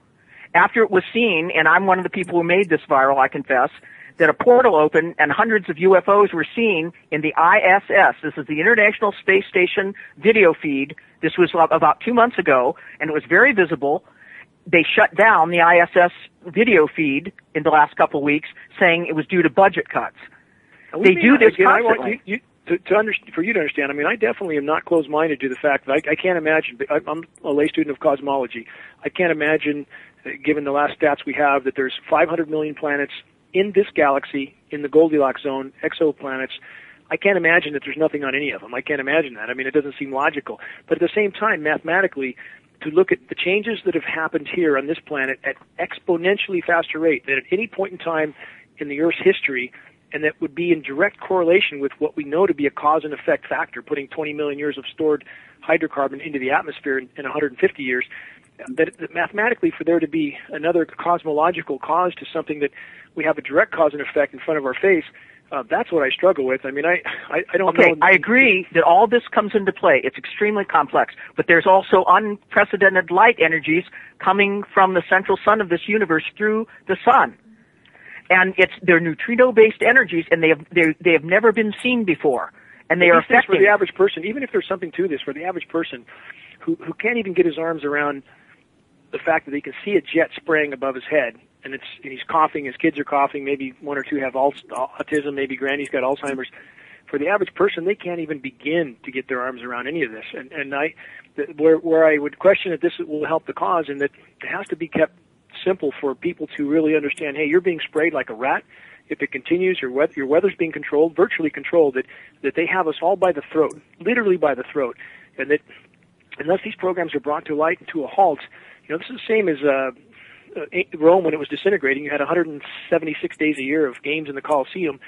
after it was seen, and I'm one of the people who made this viral, I confess, that a portal opened and hundreds of UFOs were seen in the ISS. This is the International Space Station video feed. This was about 2 months ago, and it was very visible. They shut down the ISS video feed in the last couple of weeks, saying it was due to budget cuts. They do this constantly. For you to understand, I mean, I definitely am not closed-minded to the fact that I can't imagine. I'm a lay student of cosmology. I can't imagine, given the last stats we have, that there's 500 million planets in this galaxy, in the Goldilocks zone, exoplanets. I can't imagine that there's nothing on any of them. I can't imagine that. I mean, it doesn't seem logical. But at the same time, mathematically, to look at the changes that have happened here on this planet at exponentially faster rate than at any point in time in the Earth's history, and that would be in direct correlation with what we know to be a cause and effect factor, putting 20 million years of stored hydrocarbon into the atmosphere in 150 years, that mathematically, for there to be another cosmological cause to something that we have a direct cause and effect in front of our face, that's what I struggle with. I mean, I don't know. Okay, I agree that all this comes into play. It's extremely complex, but there's also unprecedented light energies coming from the central sun of this universe through the sun. And they're neutrino-based energies, and they have never been seen before. And they are affecting for the average person, even if there's something to this, for the average person who can't even get his arms around the fact that he can see a jet spraying above his head, and he's coughing, his kids are coughing, maybe one or two have autism, maybe Granny's got Alzheimer's. For the average person, they can't even begin to get their arms around any of this. And where I would question that this will help the cause, and that it has to be kept simple for people to really understand, hey, you're being sprayed like a rat. If it continues, your weather's being controlled, virtually controlled, that they have us all by the throat, literally by the throat, and that unless these programs are brought to light and to a halt, this is the same as Rome when it was disintegrating. You had 176 days a year of games in the Colosseum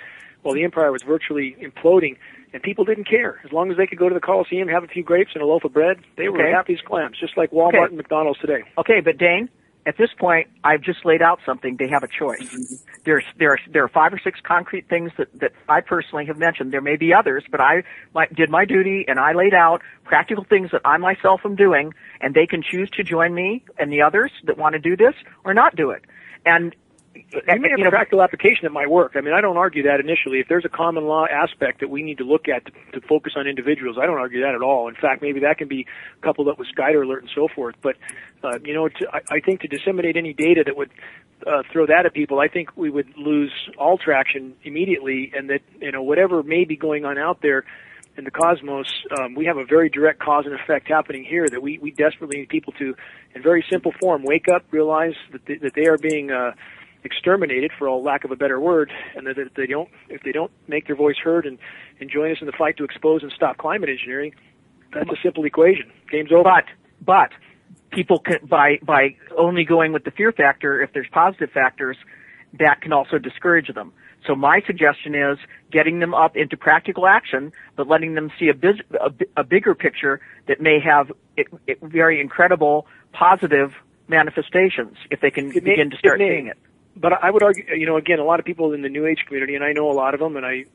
while the empire was virtually imploding, and people didn't care. As long as they could go to the Colosseum, have a few grapes and a loaf of bread, they were happy as clams, just like Walmart and McDonald's today. Okay, but Dane, at this point, I've just laid out something. They have a choice. There are 5 or 6 concrete things that I personally have mentioned. There may be others, but I did my duty, and I laid out practical things that I myself am doing, and they can choose to join me and the others that want to do this or not do it. And you may have a practical application that might work. I mean, I don't argue that initially. If there's a common law aspect that we need to look at to focus on individuals, I don't argue that at all. In fact, maybe that can be coupled up with Skyder Alert and so forth. But, I think to disseminate any data that would throw that at people, I think we would lose all traction immediately, and that, whatever may be going on out there in the cosmos, we have a very direct cause and effect happening here that we desperately need people to, in very simple form, wake up, realize that they are being exterminated, for all lack of a better word, and that if they don't make their voice heard and join us in the fight to expose and stop climate engineering, that's a simple equation. Game's over. But people can, by only going with the fear factor, if there's positive factors, that can also discourage them. So my suggestion is getting them up into practical action, but letting them see a bigger picture that may have very incredible positive manifestations if they can begin to start seeing it. But I would argue, again, a lot of people in the New Age community, and I know a lot of them, and I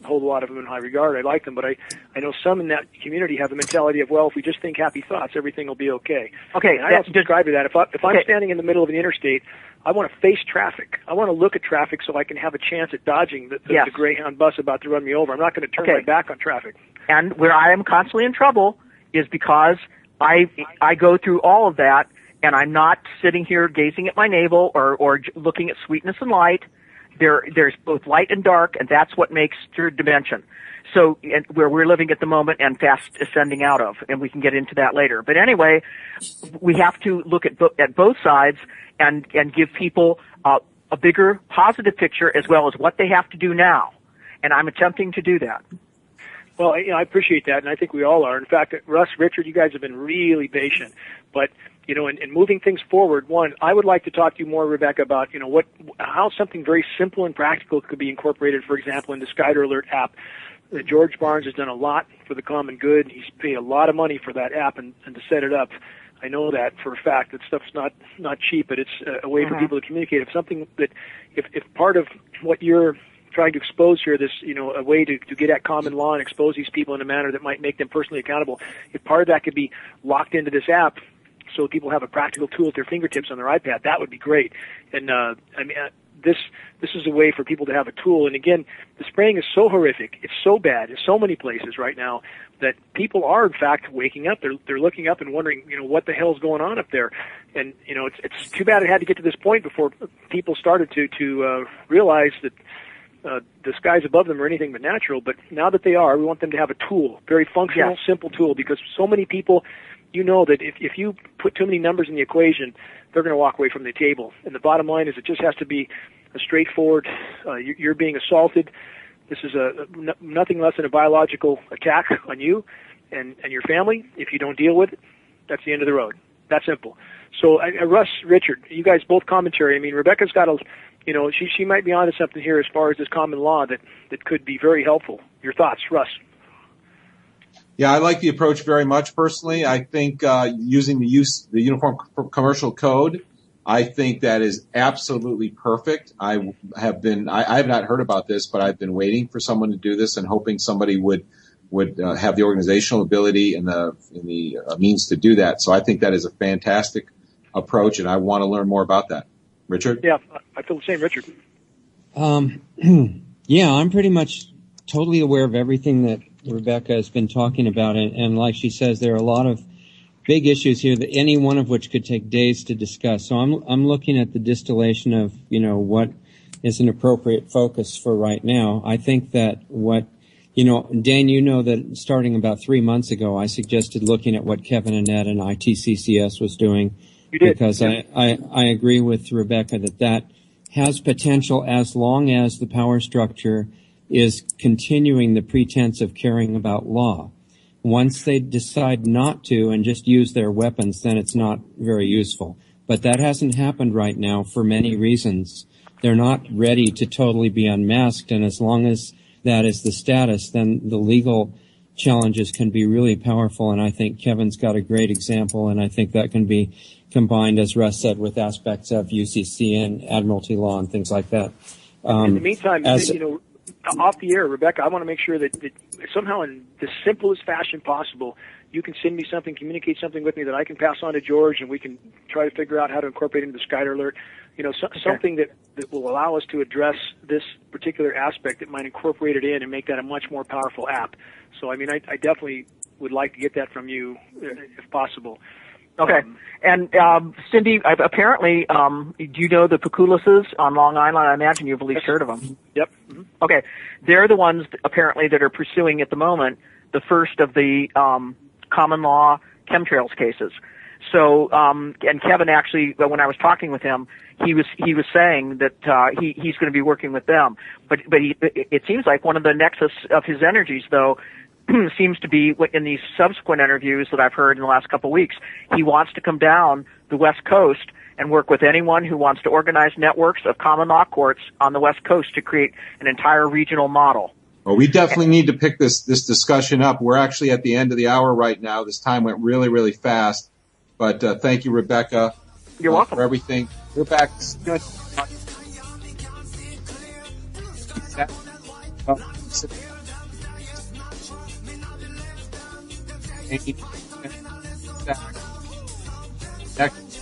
hold a lot of them in high regard. I like them, but I know some in that community have the mentality of, well, if we just think happy thoughts, everything will be okay. Okay, and I also subscribe to that. If I'm standing in the middle of an interstate, I want to face traffic. I want to look at traffic so I can have a chance at dodging the Greyhound bus about to run me over. I'm not going to turn my back on traffic. And where I am constantly in trouble is because I go through all of that, and I'm not sitting here gazing at my navel or looking at sweetness and light. There's both light and dark, and that's what makes third dimension. So, and where we're living at the moment and fast ascending out of, and we can get into that later. But anyway, we have to look at both sides and give people a bigger positive picture as well as what they have to do now. And I'm attempting to do that. Well, I appreciate that, and I think we all are. In fact, Russ, Richard, you guys have been really patient. But, in moving things forward, one, I would like to talk to you more, Rebecca, about, how something very simple and practical could be incorporated, for example, in the Skyder Alert app. George Barnes has done a lot for the common good. He's paid a lot of money for that app and to set it up. I know that for a fact. That stuff's not cheap, but it's a way for people to communicate. If something that, if part of what you're trying to expose here, this, a way to get at common law and expose these people in a manner that might make them personally accountable, if part of that could be locked into this app so people have a practical tool at their fingertips on their iPad, that would be great. And, this is a way for people to have a tool. And again, the spraying is so horrific. It's so bad in so many places right now that people are, in fact, waking up. They're looking up and wondering, what the hell's going on up there. And, it's too bad it had to get to this point before people started to realize that the skies above them are anything but natural. But now that they are, we want them to have a tool, very functional, simple tool, because so many people, that if you put too many numbers in the equation, they're going to walk away from the table. And the bottom line is it just has to be a straightforward, you're being assaulted. This is nothing less than a biological attack on you and your family. If you don't deal with it, that's the end of the road. That simple. So, Russ, Richard, you guys both commentary. I mean, Rebecca's got she might be onto something here as far as this common law that could be very helpful. Your thoughts, Russ? Yeah, I like the approach very much personally. I think using the Uniform Commercial Code, I think that is absolutely perfect. I have not heard about this, but I've been waiting for someone to do this and hoping somebody would have the organizational ability and the means to do that. So I think that is a fantastic approach, and I want to learn more about that. Richard? Yeah, I feel the same, Richard. Yeah, I'm pretty much totally aware of everything that Rebecca has been talking about, and like she says, there are a lot of big issues here that any one of which could take days to discuss. So I'm looking at the distillation of, what is an appropriate focus for right now. I think that Dane, that starting about 3 months ago, I suggested looking at what Kevin Annette and ITCCS was doing. You did. Because I agree with Rebecca that has potential as long as the power structure is continuing the pretense of caring about law. Once they decide not to and just use their weapons, then it's not very useful. But that hasn't happened right now for many reasons. They're not ready to totally be unmasked, and as long as that is the status, then the legal challenges can be really powerful, and I think Kevin's got a great example, and I think that can be combined, as Russ said, with aspects of UCC and Admiralty law and things like that. In the meantime, off the air, Rebecca, I want to make sure that somehow in the simplest fashion possible, you can send me something, communicate something with me that I can pass on to George, and we can try to figure out how to incorporate into the Skyder Alert. Something that will allow us to address this particular aspect that might incorporate it in and make that a much more powerful app. So, I definitely would like to get that from you if possible. Okay. And Cindy, apparently, do you know the Paculises on Long Island? I imagine you've at least heard of them. Yep. Mm-hmm. Okay. They're the ones, apparently, that are pursuing at the moment the first of the common law chemtrails cases. So, and Kevin actually, when I was talking with him, he was saying that he's going to be working with them. But it seems like one of the nexus of his energies, though, seems to be in these subsequent interviews that I've heard in the last couple of weeks. He wants to come down the West Coast and work with anyone who wants to organize networks of common law courts on the West Coast to create an entire regional model. Well, we definitely need to pick this discussion up. We're actually at the end of the hour right now. This time went really, really fast. But thank you, Rebecca. You're welcome. For everything. We're back. Good. Next